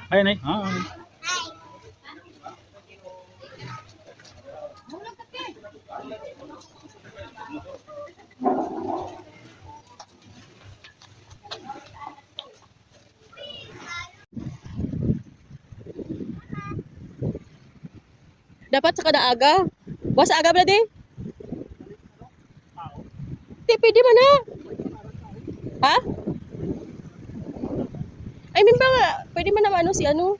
Ayan ay. Dapat sa kada aga. Buwas aga ba di? Di, pwede man na. Ha? I mean ba, pwede man naman ano si ano.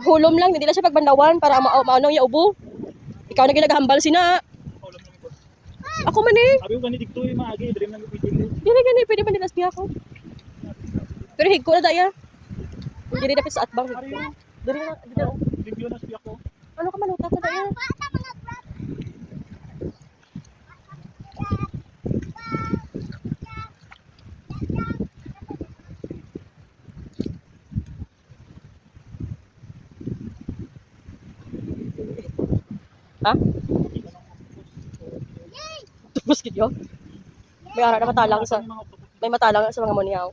Hulom lang, hindi na siya pagbandawan para maano yung ubo. Ikaw na ginagahambal sina. Ako man eh. Sabi ko ganito dito yung maagi, dream lang pipili. Dili gani, pwede man din asbi ako. Pero higko na daya. Hindi rin dapat sa atbang. Dili na, Review na siya ako. ano ka maluta sa daya? Ha? Tubos gid yo. May ara na matalang sa mga muniaw.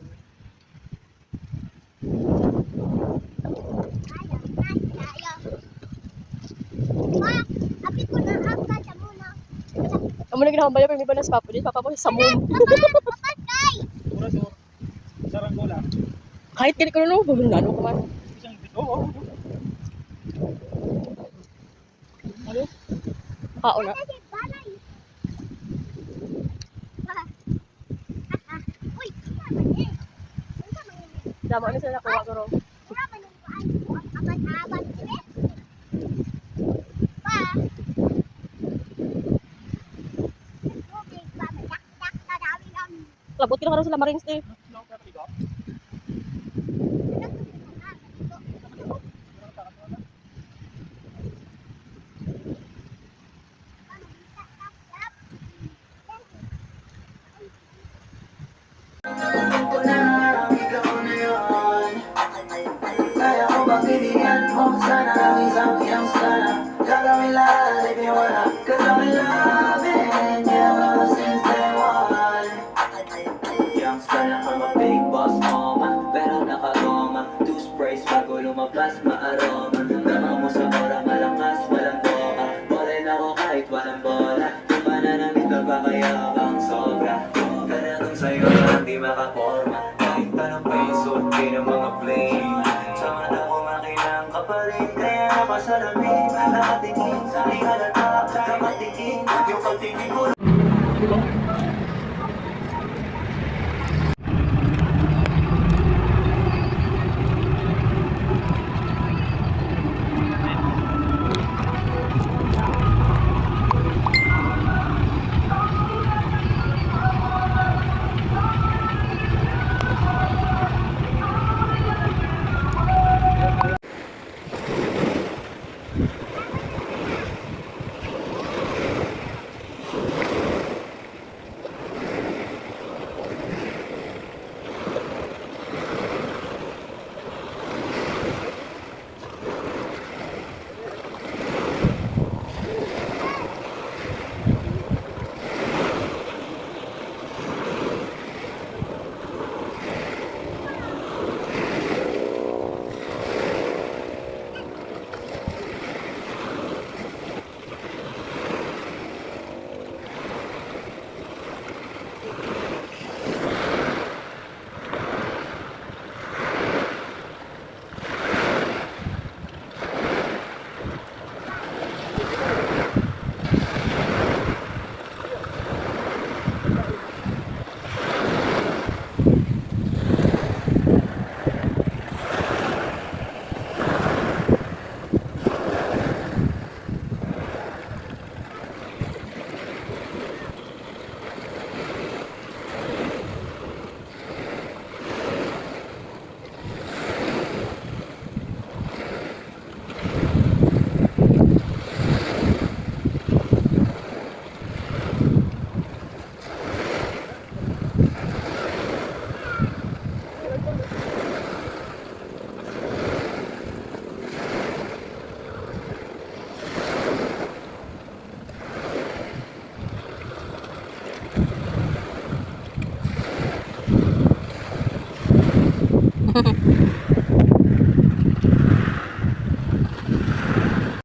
Amo na ginahambal pero may balas papo din papa mo sa samon. Saranggola. Kahit kini ko no, bulungan ko man. Oo. Ano? Kaon na. Damo ano sila nakuha ko ro. Labot kina karon sila Marines eh. Kaya ko bang bibigyan mo sana ng isang iyang sana. Gagawin lahat if you wanna, 'cause I've been loving you since day one. Youngster na I'm a big boss mama, pero nakagoma. Two sprays bago lumabas maaroma. Dama mo sa ora malakas, walang boka. Borin ako kahit walang bola. Di ba na namin nagpapayabang sobra. Kaya kung sa'yo lang di makaporma. Kahit tanong pa yung suot ng mga blame. Sa mata ko makilang ka pa rin. Kaya napasalamin, nakatingin. Di halata, nakatingin. Yung pagtingin ko